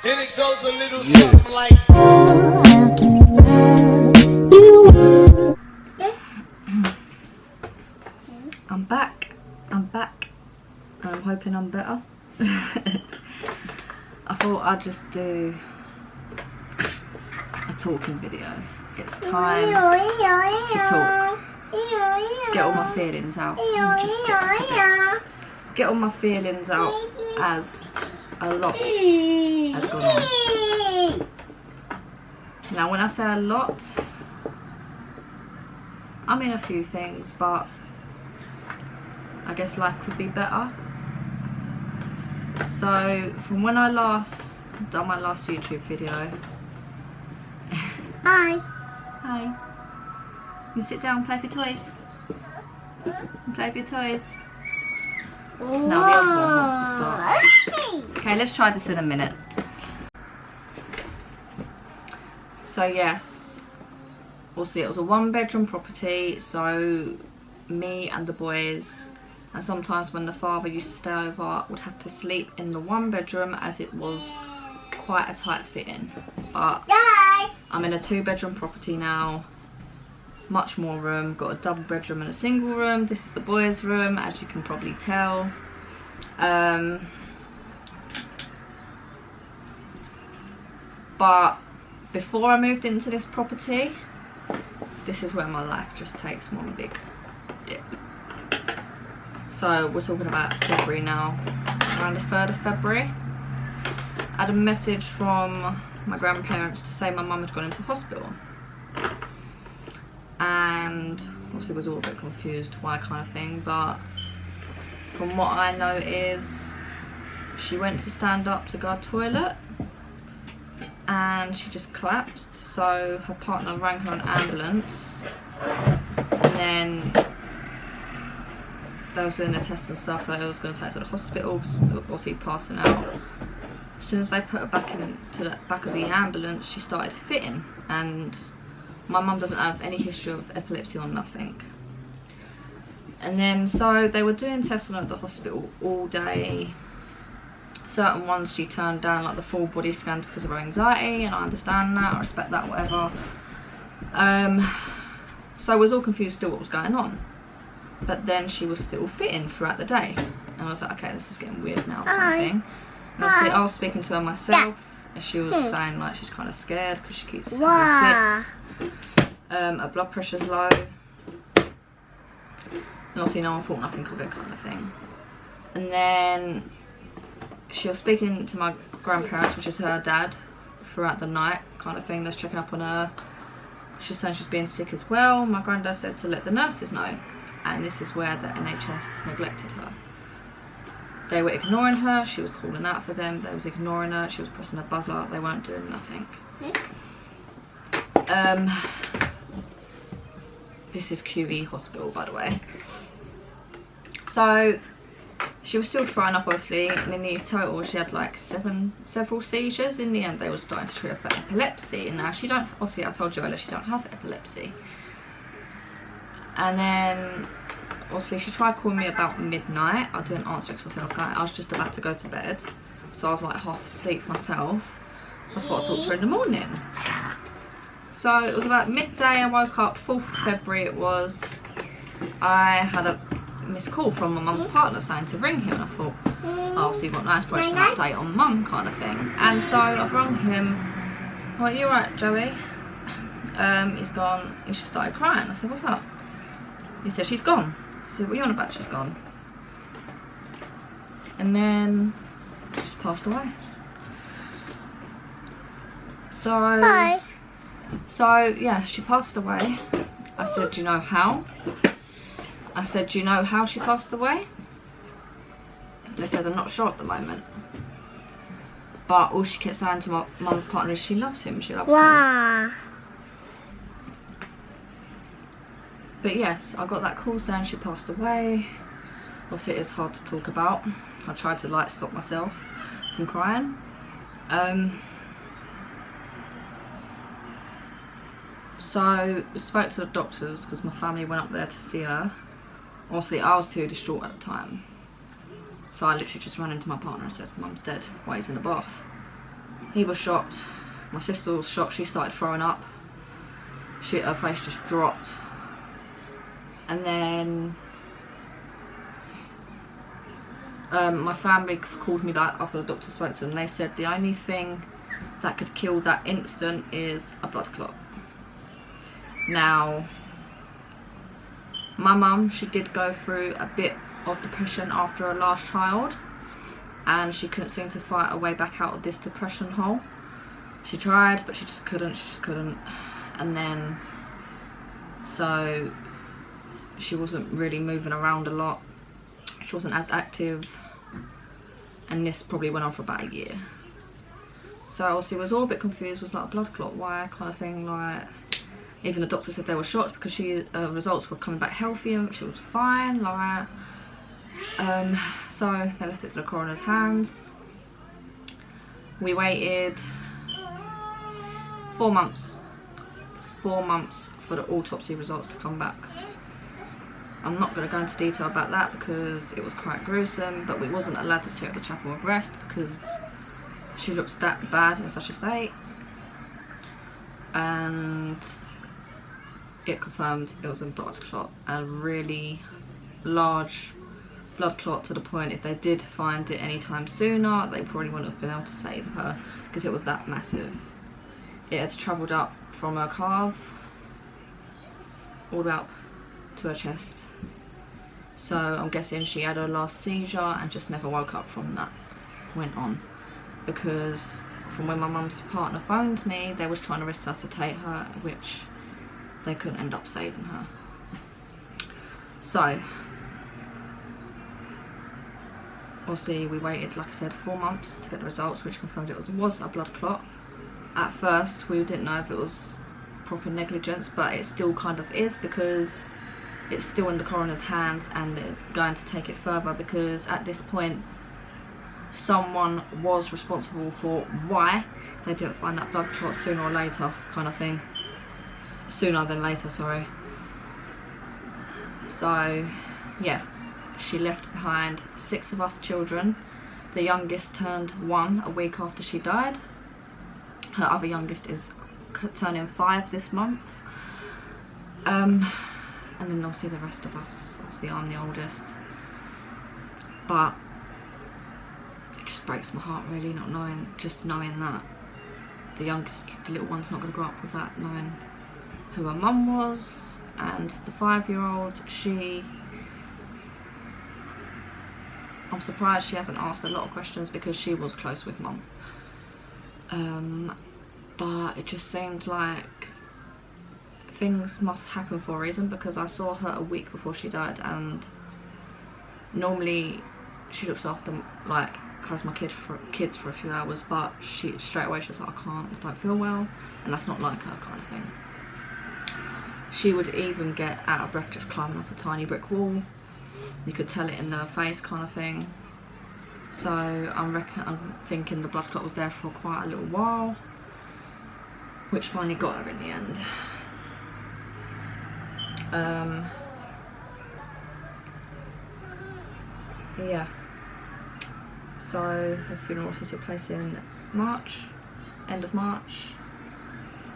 And it goes a little something like. I'm back, and I'm hoping I'm better. I thought I'd just do a talking video. It's time to talk. Get all my feelings out. Just sit back a bit. Get all my feelings out as a lot has gone on. Now when I say a lot, I mean a few things, but I guess life could be better. So from when I last done my last YouTube video. Hi. Hi. You sit down and play with your toys. Play with your toys. Now the other one wants to start. Okay, let's try this in a minute. So yes, we'll see, it was a 1-bedroom property, so me and the boys, and sometimes when the father used to stay over, would have to sleep in the 1-bedroom as it was quite a tight fitting. But I'm in a 2-bedroom property now, much more room, got a double bedroom and a single room. This is the boys' room, as you can probably tell. But before I moved into this property, this is where my life just takes one big dip. So we're talking about February now, around the 3rd of February. I had a message from my grandparents to say my mum had gone into hospital. And obviously was all a bit confused why, kind of thing, but from what I know is she went to stand up to go to the toilet and she just collapsed, so her partner rang her an ambulance, and then they was doing the tests and stuff, so they was going to take her to the hospital because obviously passing out. As soon as they put her back into the back of the ambulance, she started fitting, and my mum doesn't have any history of epilepsy or nothing. And then so they were doing tests on her at the hospital all day. Certain ones she turned down, like the full body scan, because of her anxiety, and I understand that, I respect that, whatever. So I was all confused still what was going on. But then she was still fitting throughout the day. And I was like, okay, this is getting weird now, kind of thing. And obviously I was speaking to her myself, and she was saying like she's kind of scared because she keeps having fits. Her blood pressure's low. And obviously no one thought nothing of it, kind of thing. And then she was speaking to my grandparents, which is her dad, throughout the night, kind of thing. They're checking up on her. She was saying she's being sick as well. My granddad said to let the nurses know. And this is where the NHS neglected her. They were ignoring her. She was calling out for them. They was ignoring her. She was pressing a buzzer. They weren't doing nothing. This is QE Hospital, by the way. So she was still throwing up, obviously, and in the total she had like several seizures. In the end they were starting to treat her for epilepsy, and now she don't, obviously I told you earlier, she don't have epilepsy. And then obviously she tried calling me about midnight. I didn't answer it because I was just about to go to bed, so I was like half asleep myself, so I thought I'd talk to her in the morning. So it was about midday, I woke up, 4th of February it was. I had a missed call from my mum's partner saying to ring him, and I thought, oh, obviously got an inspiration update on mum, kind of thing. And so I've rung him. I'm like, you alright, Joey? He's gone. He just started crying. I said, what's up? He said, she's gone. I said, what are you on about, she's gone? And then she just passed away. So yeah, she passed away. I said, do you know how? I said, do you know how she passed away? They said, I'm not sure at the moment. But all she kept saying to my mum's partner is she loves him, she loves him. But yes, I got that call saying she passed away. Obviously it is hard to talk about. I tried to like stop myself from crying. So we spoke to the doctors because my family went up there to see her. Obviously I was too distraught at the time, so I literally just ran into my partner and said, mum's dead while he's in the bath. He was shocked. My sister was shocked. She started throwing up. Her face just dropped. And then my family called me back after the doctor spoke to them. They said the only thing that could kill that instant is a blood clot. Now, my mum, she did go through a bit of depression after her last child, and she couldn't seem to fight her way back out of this depression hole. She tried, but she just couldn't. And then, so she wasn't really moving around a lot. She wasn't as active, and this probably went on for about a year. So obviously was all a bit confused, was like, a blood clot, why, kind of thing. Like, even the doctor said they were shocked because she results were coming back healthy and she was fine. Like, so they left it to the coroner's hands. We waited 4 months. 4 months for the autopsy results to come back. I'm not going to go into detail about that because it was quite gruesome, but we wasn't allowed to see her at the chapel of rest because she looks that bad in such a state. And it confirmed it was a blood clot, a really large blood clot, to the point if they did find it anytime sooner, they probably wouldn't have been able to save her because it was that massive. It had travelled up from her calf all the way up to her chest. So I'm guessing she had her last seizure and just never woke up from that point on, because from when my mum's partner phoned me, they was trying to resuscitate her, which they couldn't end up saving her. So obviously we waited, like I said, 4 months to get the results, which confirmed it was a blood clot. At first we didn't know if it was proper negligence, but it still kind of is, because it's still in the coroner's hands and they're going to take it further, because at this point someone was responsible for why they didn't find that blood clot sooner or later, kind of thing. Sooner than later, sorry. So yeah, she left behind 6 of us children. The youngest turned 1 a week after she died. Her other youngest is turning 5 this month. And then obviously the rest of us, obviously I'm the oldest. But it just breaks my heart really, not knowing, just knowing that the youngest, the little one's not going to grow up with that, knowing who her mum was. And the 5-year-old, I'm surprised she hasn't asked a lot of questions because she was close with mum. But it just seemed like things must happen for a reason, because I saw her a week before she died, and normally she looks after, like, has my kids for a few hours, but she straight away she was like, I don't feel well, and that's not like her, kind of thing. She would even get out of breath just climbing up a tiny brick wall. You could tell it in her face, kind of thing. So I'm thinking the blood clot was there for quite a little while, which finally got her in the end. Yeah, so her funeral also took place in March, end of March,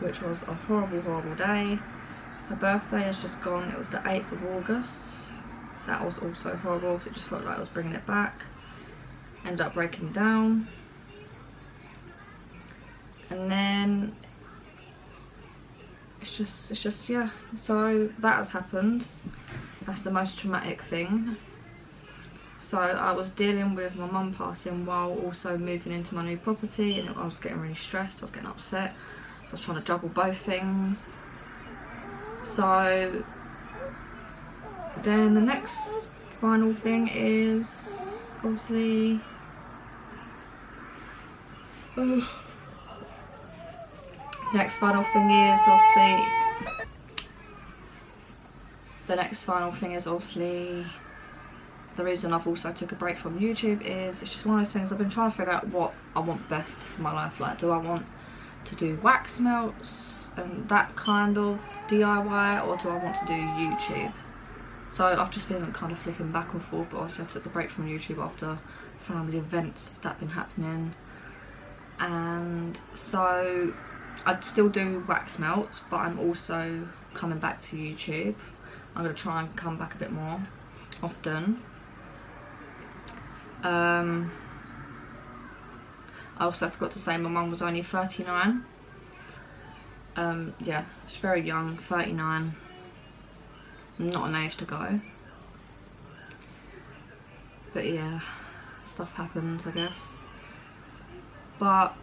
which was a horrible day. Her birthday has just gone. It was the 8th of August. That was also horrible because it just felt like I was bringing it back. Ended up breaking down. And then it's just yeah, so that has happened. That's the most traumatic thing. So I was dealing with my mum passing while also moving into my new property, and I was getting really stressed, I was getting upset. I was trying to juggle both things. So then the next final thing is obviously the next final thing is obviously the reason I've also took a break from YouTube is it's just one of those things I've been trying to figure out what I want best for my life. Like, do I want to do wax melts and that kind of DIY, or do I want to do YouTube? So I've just been kind of flicking back and forth, but also I took the break from YouTube after family events that have been happening. and so I'd still do wax melts, but I'm also coming back to YouTube. I'm going to try and come back a bit more often. I also forgot to say my mum was only 39. Yeah, she's very young, 39. Not an age to go. But yeah, stuff happens, I guess. But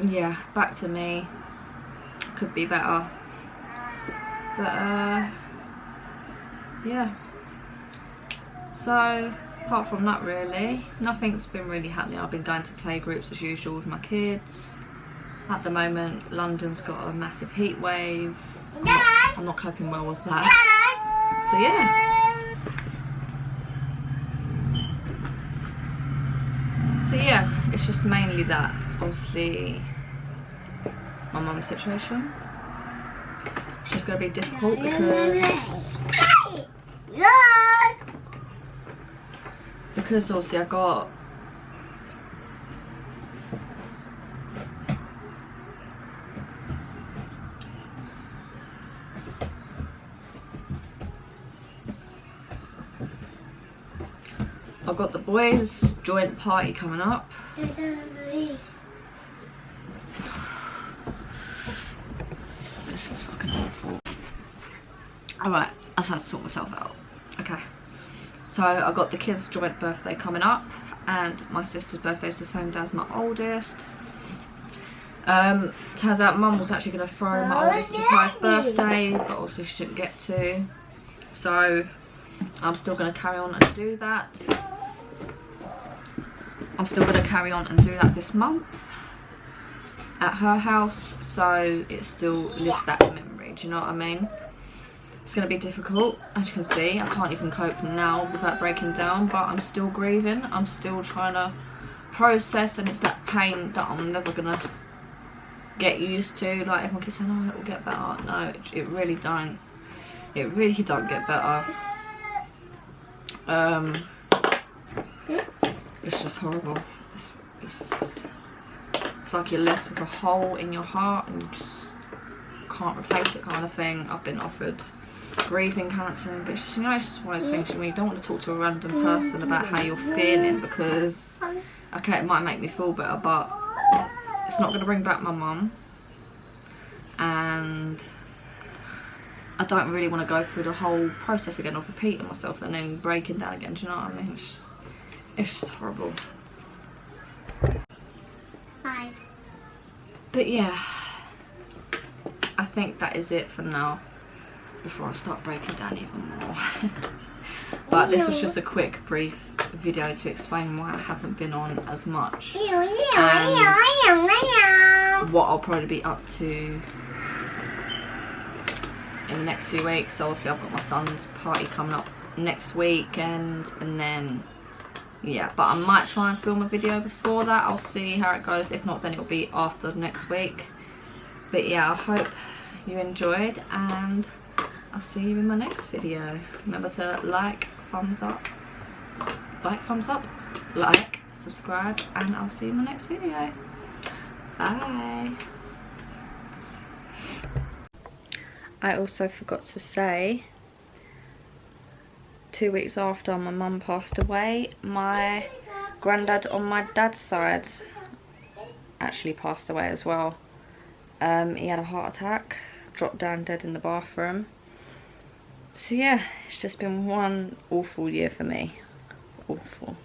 yeah, back to me. Could be better. But yeah. So apart from that, really, nothing's been really happening. I've been going to play groups as usual with my kids. At the moment, London's got a massive heat wave. I'm not coping well with that. So yeah, it's just mainly that. Obviously, my mum's situation. It's just going to be difficult because obviously I got the boys' joint party coming up. This is fucking awful. Alright, I've had to sort myself out. Okay. So I got the kids' joint birthday coming up, and my sister's birthday is the same day as my oldest. Turns out Mum was actually going to throw my oldest a surprise birthday, but also she didn't get to. So I'm still going to carry on and do that. I'm still going to carry on and do that this month at her house, so it still lives that memory, do you know what I mean? It's going to be difficult, as you can see. I can't even cope now without breaking down, but I'm still grieving. I'm still trying to process, and it's that pain that I'm never going to get used to. Like, everyone keeps saying, oh, it will get better. No, it really don't. It really don't get better. It's just horrible. It's like you're left with a hole in your heart and you just can't replace it, kind of thing. I've been offered grieving counselling, but it's just, you know, it's just one of those things when you don't want to talk to a random person about how you're feeling, because okay, it might make me feel better, but it's not going to bring back my mum, and I don't really want to go through the whole process again of repeating myself and then breaking down again. Do you know what I mean? It's just horrible. Hi. But yeah, I think that is it for now, before I start breaking down even more. But this was just a quick, brief video to explain why I haven't been on as much, and what I'll probably be up to in the next few weeks. So obviously I've got my son's party coming up next weekend, and then yeah, but I might try and film a video before that. I'll see how it goes. If not, then it'll be after next week. But yeah, I hope you enjoyed, and I'll see you in my next video. Remember to like, thumbs up, like, subscribe, and I'll see you in my next video. Bye. I also forgot to say, 2 weeks after my mum passed away, my granddad on my dad's side actually passed away as well. He had a heart attack, dropped down dead in the bathroom. So yeah, it's just been one awful year for me. Awful.